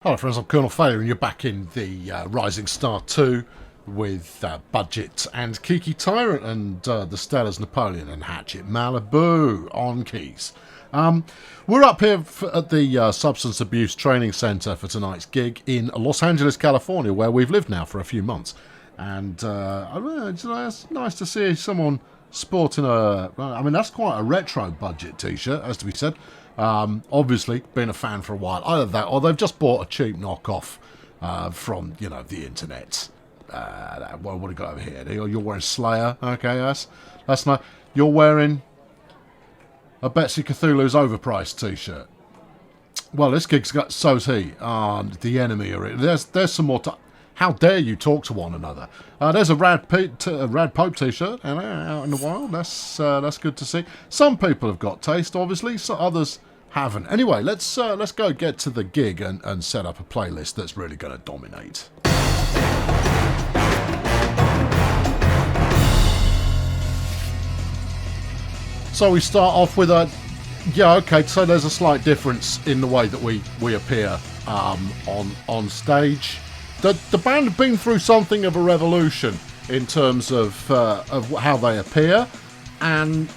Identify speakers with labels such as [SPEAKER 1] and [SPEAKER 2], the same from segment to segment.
[SPEAKER 1] Hello friends, I'm Colonel Failure and you're back in the Rising Star 2 with Budget and Kiki Tyrant and the Stellars Napoleon and Hatchet Malibu on keys. We're up here at the Substance Abuse Training Centre for tonight's gig in Los Angeles, California, where we've lived now for a few months. And I don't know, it's nice to see someone sporting that's quite a retro Budget t-shirt, has to be said. Obviously, been a fan for a while. Either that, or they've just bought a cheap knockoff from, the internet. What have we got over here? You're wearing Slayer. Okay, that's nice. You're wearing a Betsy Cthulhu's Overpriced t-shirt. Well, this gig's got so's he. The enemy are it. There's some more. How dare you talk to one another? There's a Rad Pope t-shirt out in the wild. That's good to see. Some people have got taste, obviously. So others haven't. Anyway, let's go get to the gig and set up a playlist that's really going to dominate. So we start off with so there's a slight difference in the way that we appear on stage. The band have been through something of a revolution in terms of how they appear, and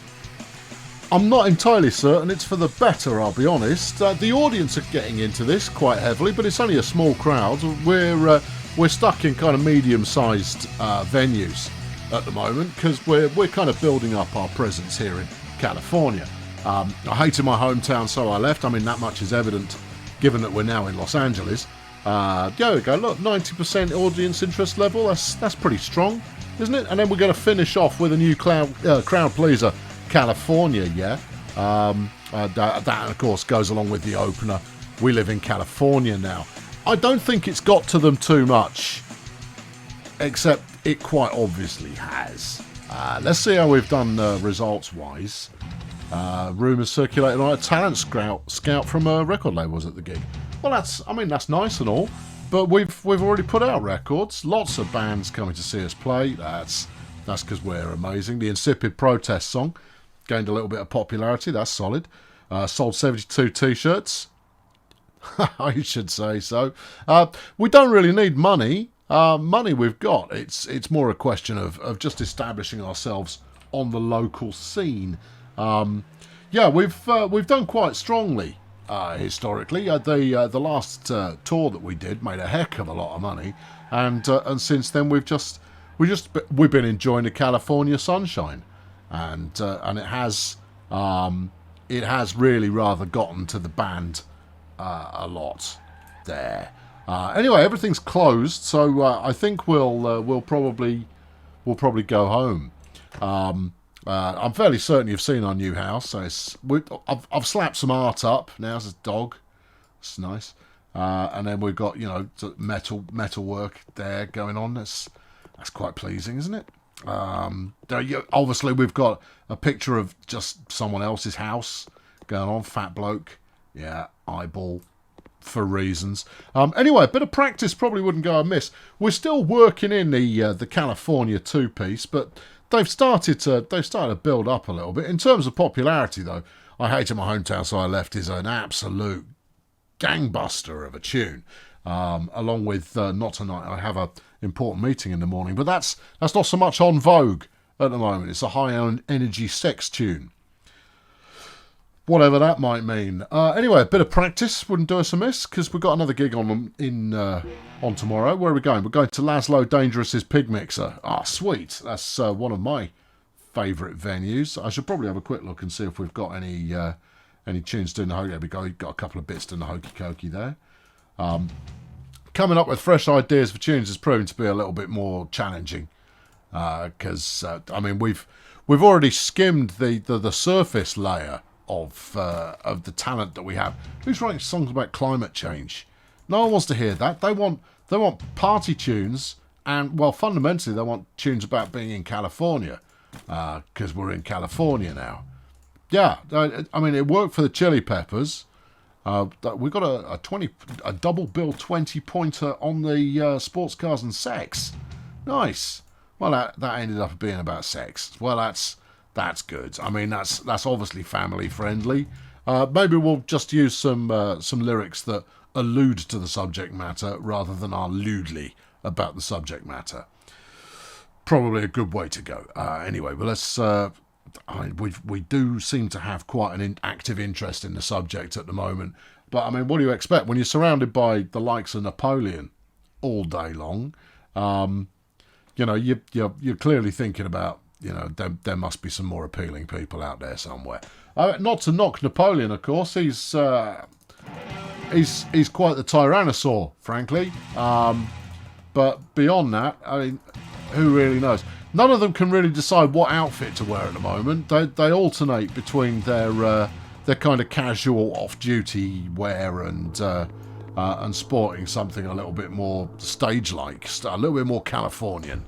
[SPEAKER 1] I'm not entirely certain it's for the better, I'll be honest. The audience are getting into this quite heavily, but it's only a small crowd. We're stuck in kind of medium-sized venues at the moment because we're kind of building up our presence here in California. I hated my hometown, so I left. I mean, that much is evident given that we're now in Los Angeles. There we go, look, 90% audience interest level, that's pretty strong, isn't it? And then we're going to finish off with a new crowd pleaser, California, yeah? That, of course, goes along with the opener, We Live in California Now. I don't think it's got to them too much, except it quite obviously has. Let's see how we've done results-wise. Rumours circulating on a talent scout from a record label was at the gig. Well, that's nice and all, but we've already put out records. Lots of bands coming to see us play. That's because we're amazing. The Insipid Protest song gained a little bit of popularity. That's solid. Sold 72 t-shirts. I should say so. We don't really need money. Money we've got. It's more a question of just establishing ourselves on the local scene. We've done quite strongly. Historically, the last tour that we did made a heck of a lot of money, and since then we've been enjoying the California sunshine, and it has really rather gotten to the band a lot there. Anyway, everything's closed, so I think we'll probably go home. I'm fairly certain you've seen our new house. So I've slapped some art up. Now there's a dog. It's nice. And then we've got metal work there going on. That's quite pleasing, isn't it? Obviously we've got a picture of just someone else's house going on. Fat bloke. Yeah, eyeball for reasons. Anyway, a bit of practice probably wouldn't go amiss. We're still working in the California two-piece, but They've started to build up a little bit. In terms of popularity, though, I Hated My Hometown, So I Left is an absolute gangbuster of a tune. Along with Not Tonight, I Have a Important Meeting in the Morning. But that's not so much on vogue at the moment. It's a high-energy sex tune. Whatever that might mean. Anyway, a bit of practice wouldn't do us amiss, because we've got another gig on tomorrow. Where are we going? We're going to Laszlo Dangerous's Pig Mixer. Sweet. That's one of my favourite venues. I should probably have a quick look and see if we've got any tunes doing the hokey. We've got a couple of bits doing the hokey cokey there. Coming up with fresh ideas for tunes is proving to be a little bit more challenging, because we've already skimmed the surface layer of the talent that we have. Who's writing songs about climate change? No one wants to hear that. They want party tunes, and fundamentally they want tunes about being in California, because we're in California now. Yeah, it worked for the Chili Peppers. We got a double bill 20-pointer on the Sports Cars and Sex. Nice. Well, that ended up being about sex. Well, that's good. That's obviously family friendly. Maybe we'll just use some lyrics that allude to the subject matter rather than are lewdly about the subject matter. Probably a good way to go. Anyway, well, let's. We do seem to have quite an active interest in the subject at the moment. But I mean, what do you expect when you're surrounded by the likes of Napoleon all day long? You're clearly thinking about, there must be some more appealing people out there somewhere. Not to knock Napoleon, of course. He's quite the tyrannosaur, frankly. But beyond that, I mean, who really knows? None of them can really decide what outfit to wear at the moment. They alternate between their kind of casual off-duty wear and sporting something a little bit more stage-like, a little bit more Californian.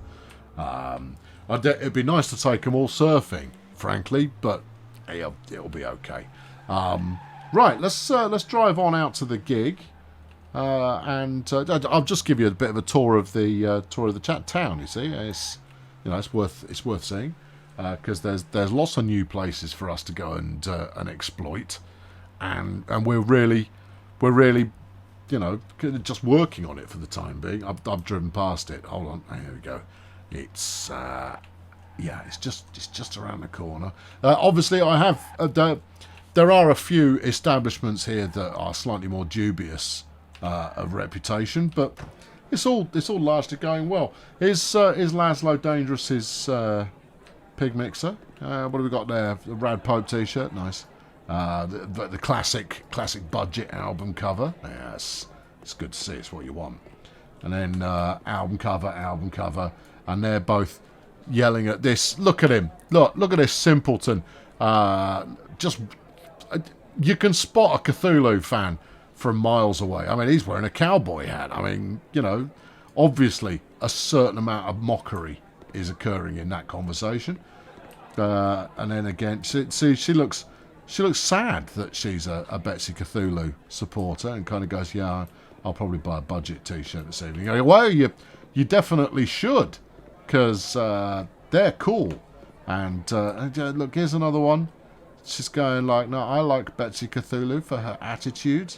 [SPEAKER 1] It'd be nice to take them all surfing, frankly, but it'll be okay. Right, let's drive on out to the gig, and I'll just give you a bit of a tour of the chat town. You see, it's worth seeing, because there's lots of new places for us to go and exploit, and we're really just working on it for the time being. I've driven past it. Hold on, here we go. It's it's just around the corner. Obviously, I have there are a few establishments here that are slightly more dubious of reputation, but it's all largely going well. Is Laszlo Dangerous's pig mixer? What have we got there? The Rad Pope t-shirt, nice. The classic budget album cover. Yes, it's good to see. It's what you want. And then album cover, and they're both yelling at this. Look at him. Look at this simpleton. You can spot a Cthulhu fan from miles away. I mean, he's wearing a cowboy hat. I mean, obviously a certain amount of mockery is occurring in that conversation. And then again, she looks sad that she's a Betsy Cthulhu supporter, and kind of goes, yeah, I'll probably buy a budget t-shirt this evening. I go, well, you definitely should, because they're cool. And look, here's another one. She's going like, no, I like Betsy Cthulhu for her attitude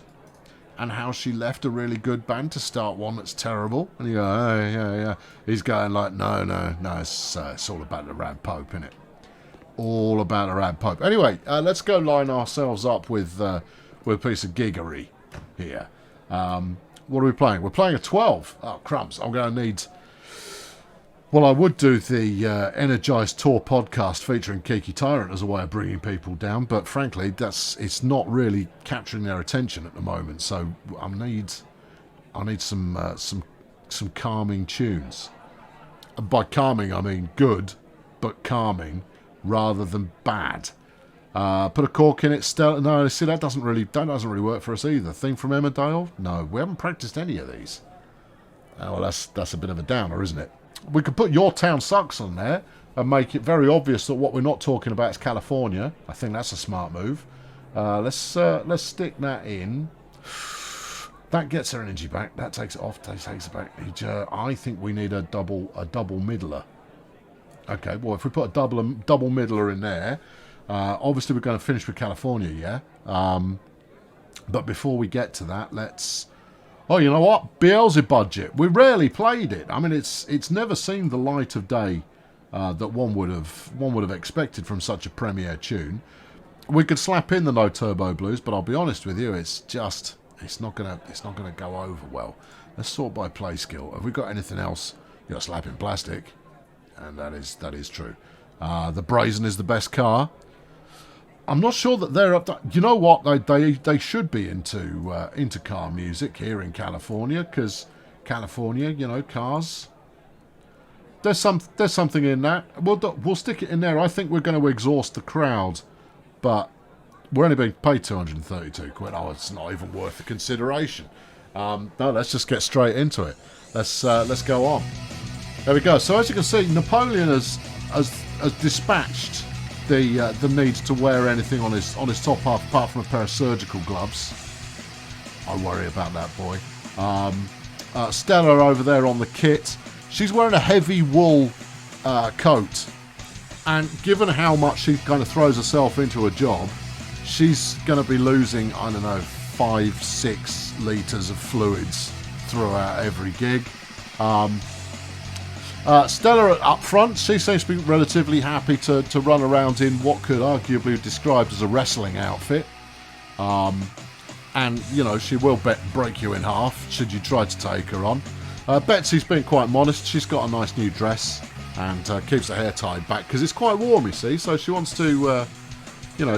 [SPEAKER 1] and how she left a really good band to start one that's terrible. And you go, oh, yeah. He's going like, no, it's all about the Rad Pope, innit? All about the Rad Pope. Anyway, let's go line ourselves up with a piece of giggery here. What are we playing? We're playing a 12. Oh, crumbs. I'm going to need... Well, I would do the Energized Tour podcast featuring Kiki Tyrant as a way of bringing people down, but frankly, it's not really capturing their attention at the moment. So I need some calming tunes. And by calming, I mean good, but calming rather than bad. Put a cork in it. No, see, that doesn't really work for us either. Thing from Emmerdale? No, we haven't practiced any of these. Well, that's a bit of a downer, isn't it? We could put Your Town Sucks on there and make it very obvious that what we're not talking about is California. I think that's a smart move. Let's stick that in. That gets her energy back. That takes it off. Takes it back. I think we need a double middler. Okay, well, if we put a double middler in there, obviously we're going to finish with California, yeah? But before we get to that, let's... Oh, you know what? Budget. We rarely played it. I mean, it's never seen the light of day that one would have expected from such a premiere tune. We could slap in the No Turbo Blues, but I'll be honest with you, it's not gonna go over well. Let's sort by play skill. Have we got anything else? You got Slap in Plastic, and that is true. The Brazen is the best car. I'm not sure that they're up to... You know what? They should be into car music here in California, because California, cars. There's something in that. We'll stick it in there. I think we're going to exhaust the crowd, but we're only being paid 232 quid. Oh, it's not even worth the consideration. No, let's just get straight into it. Let's go on. There we go. So as you can see, Napoleon has dispatched the need to wear anything on his top half apart from a pair of surgical gloves. I worry about that boy. Stella over there on the kit. She's wearing a heavy wool coat, and given how much she kind of throws herself into a job, she's going to be losing, I don't know, 5-6 litres of fluids throughout every gig. Stella up front, she seems to be relatively happy to run around in what could arguably be described as a wrestling outfit. And, you know, she will break you in half should you try to take her on. Betsy's been quite modest. She's got a nice new dress and keeps her hair tied back because it's quite warm, you see. So she wants to,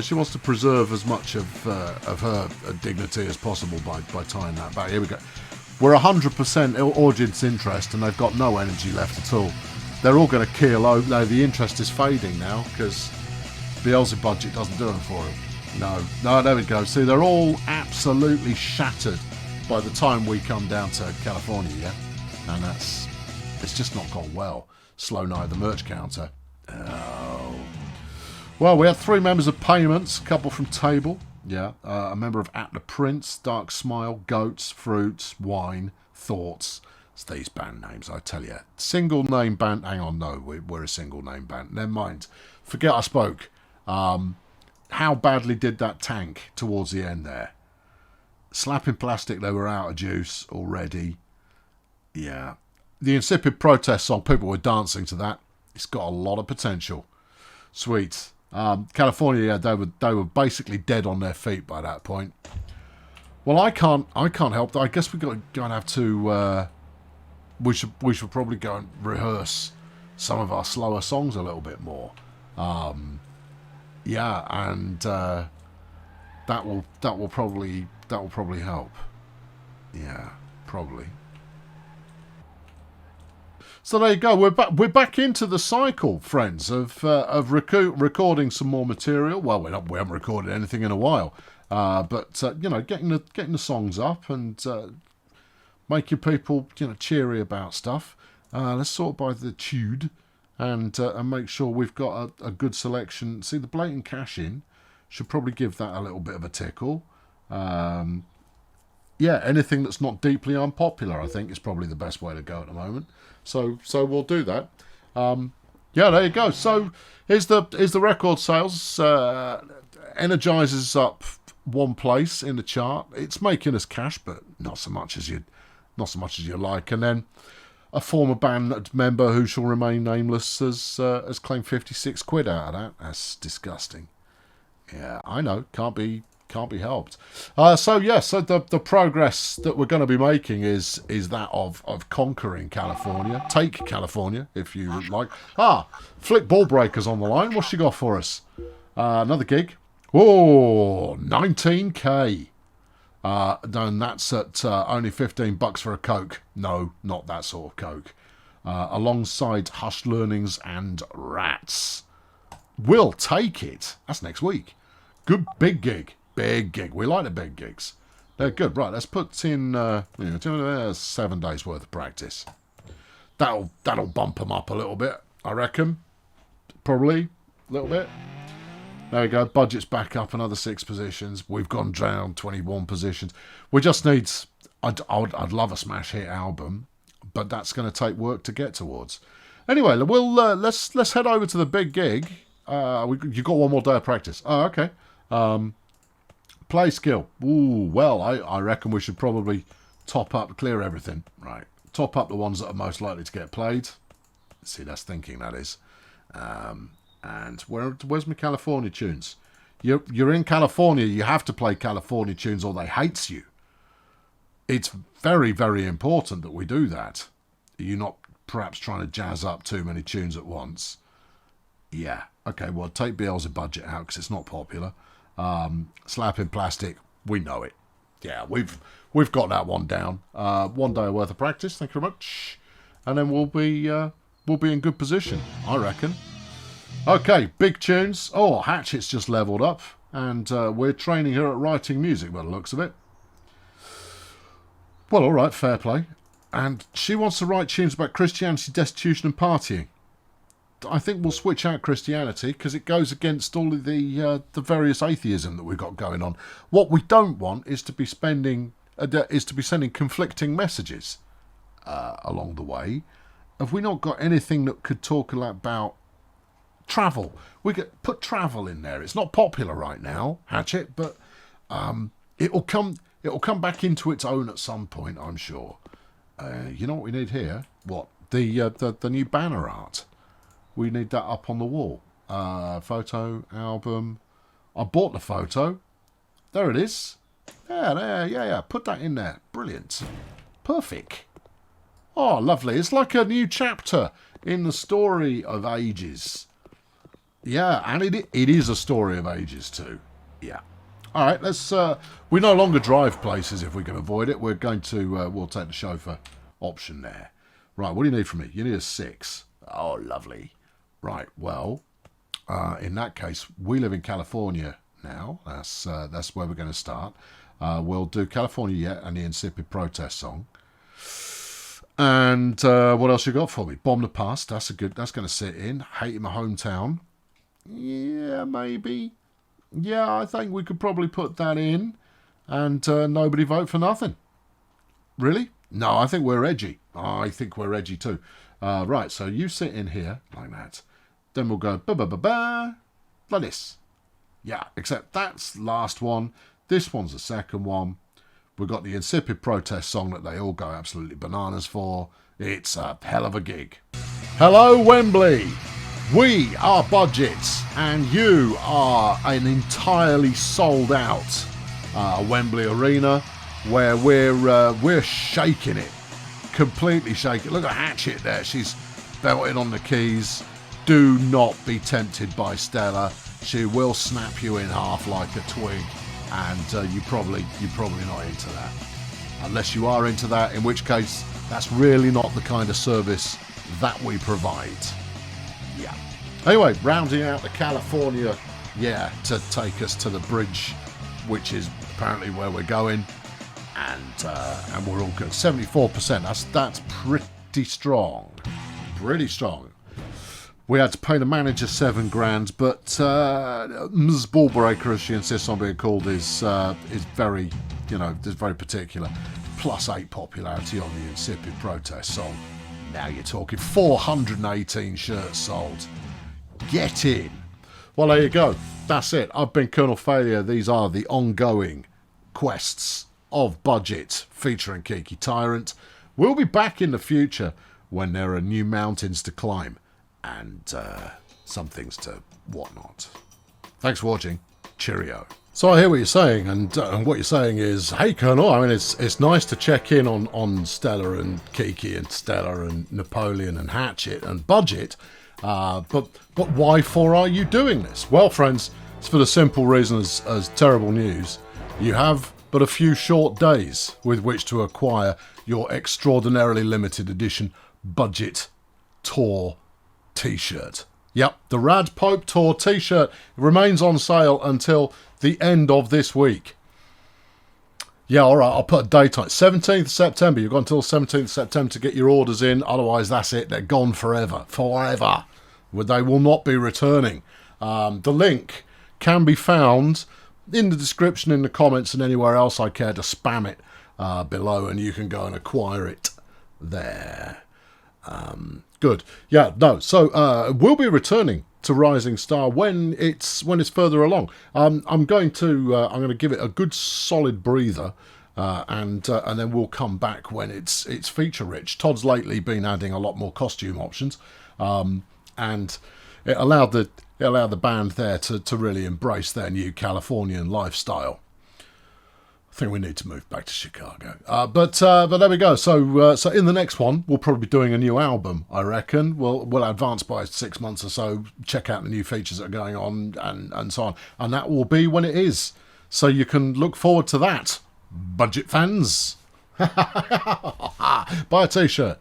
[SPEAKER 1] she wants to preserve as much of her dignity as possible by tying that back. Here we go. We're 100% audience interest and they've got no energy left at all. They're all going to keel over. No, the interest is fading now because Beelzebub Budget doesn't do it for them. No, there we go. See, they're all absolutely shattered by the time we come down to California, yeah? And it's just not gone well. Slow Night, the merch counter. Oh. Well, we had 3 members of Payments, a couple from Table, yeah, a member of At the Prince, Dark Smile, Goats, Fruits, Wine, Thoughts. It's these band names, I tell you. Single name band. Hang on, no, we're a single name band. Never mind. Forget I spoke. How badly did that tank towards the end there? Slapping Plastic, they were out of juice already. Yeah. The Insipid Protest song, people were dancing to that. It's got a lot of potential. Sweet. California, yeah, they were basically dead on their feet by that point. Well, I can't help that. I guess we're going to have to. We should probably go and rehearse some of our slower songs a little bit more. Yeah, and that will probably help. Yeah, probably. So there you go. We're back into the cycle, friends, of recording some more material. Well, we haven't recorded anything in a while, but getting the songs up and making people cheery about stuff. Let's sort by the tude and make sure we've got a good selection. See, the blatant cash in should probably give that a little bit of a tickle. Yeah, anything that's not deeply unpopular, I think, is probably the best way to go at the moment. So we'll do that. Yeah, there you go. So here's the record sales. Energizes up one place in the chart. It's making us cash, but not so much as you like. And then a former band member who shall remain nameless has claimed 56 quid out of that. That's disgusting. Yeah, I know. Can't be helped. So the progress that we're going to be making is that of conquering California. Take California, if you would like. Flick Ball Breakers on the line. What's she got for us? Another gig. Oh, 19k. And that's at only $15 for a Coke. No, not that sort of Coke. Alongside Hushed Learnings and Rats. We'll take it. That's next week. Good big gig. Big gig. We like the big gigs. They're good. Right, let's put in 7 days worth of practice. That'll bump them up a little bit, I reckon. Probably a little bit. There we go. Budget's back up another 6 positions. We've gone down 21 positions. We just need. I'd love a smash hit album, but that's going to take work to get towards. Anyway, let's head over to the big gig. You got one more day of practice. Oh, okay. Play skill. Ooh, well, I reckon we should probably clear everything. Right. Top up the ones that are most likely to get played. See, that's thinking, that is. And where's my California tunes? You're in California, you have to play California tunes or they hates you. It's very, very important that we do that. You're not perhaps trying to jazz up too many tunes at once. Yeah. Okay, well, take Beelzebub Budget out because it's not popular. Slapping Plastic, we know it. Yeah, we've got that one down. 1 day worth of practice, thank you very much. And then we'll be in good position, I reckon. Okay, big tunes. Oh, Hatchet's just leveled up. And we're training her at writing music by the looks of it. Well, all right, fair play. And she wants to write tunes about Christianity, destitution and partying. I think we'll switch out Christianity because it goes against all of the various atheism that we've got going on. What we don't want is to be sending conflicting messages along the way. Have we not got anything that could talk about travel? We could put travel in there. It's not popular right now, Hatchet, but it will come. It'll come back into its own at some point, I'm sure. You know what we need here? What? The new banner art. We need that up on the wall. Photo, album. I bought the photo. There it is. Yeah. Put that in there. Brilliant. Perfect. Oh, lovely. It's like a new chapter in the story of ages. Yeah, and it is a story of ages too. Yeah. All right, let's... we no longer drive places if we can avoid it. We're going to... we'll take the chauffeur option there. Right, what do you need from me? You need a 6. Oh, lovely. Right, well, in that case, we live in California now. That's where we're going to start. We'll do California Yet and the Insipid Protest song. And what else you got for me? Bomb the Past. That's going to sit in. Hating My Hometown. Yeah, maybe. Yeah, I think we could probably put that in. And Nobody Vote for Nothing. Really? No, I think we're edgy. I think we're edgy too. Right, so you sit in here like that. Then we'll go ba-ba-ba-ba like this. Yeah, except that's the last one. This one's the second one. We've got the Insipid Protest song that they all go absolutely bananas for. It's a hell of a gig. Hello, Wembley. We are Budget, and you are an entirely sold out Wembley Arena where we're shaking it. Completely shaking. Look at Hatchet there. She's belting on the keys. Do not be tempted by Stella. She will snap you in half like a twig. And you're probably not into that. Unless you are into that, in which case that's really not the kind of service that we provide. Yeah. Anyway, rounding out the California, to take us to the bridge, which is apparently where we're going, and we're all good. 74%. That's pretty strong. Pretty strong. We had to pay the manager $7,000, but Ms. Ballbreaker, as she insists on being called, is very, is very particular. +8 popularity on the Insipid Protest song. Now you're talking 418 shirts sold. Get in. Well, there you go. That's it. I've been Colonel Failure. These are the ongoing quests of Budget featuring Kiki Tyrant. We'll be back in the future when there are new mountains to climb. And some things to whatnot. Thanks for watching. Cheerio. So I hear what you're saying, and what you're saying is, hey Colonel, I mean it's nice to check in on Stella and Kiki and Stella and Napoleon and Hatchet and Budget, but why for are you doing this? Well, friends, it's for the simple reason as terrible news. You have but a few short days with which to acquire your extraordinarily limited edition Budget Tour T-shirt. Yep, the Rad Pope Tour T-shirt remains on sale until the end of this week. Yeah, all right, I'll put a date on it. 17th of September. You've got until 17th of September to get your orders in. Otherwise, that's it. They're gone forever. Forever. They will not be returning. The link can be found in the description, in the comments, and anywhere else I care to spam it below, and you can go and acquire it there. Good. Yeah, no. So we'll be returning to Rising Star when it's further along. I'm going to give it a good solid breather, and then we'll come back when it's feature rich. Todd's lately been adding a lot more costume options, and it allowed the band there to really embrace their new Californian lifestyle. I think we need to move back to Chicago. But there we go. So in the next one, we'll probably be doing a new album, I reckon. We'll advance by 6 months or so, check out the new features that are going on and so on. And that will be when it is. So you can look forward to that, Budget fans. Buy a T-shirt.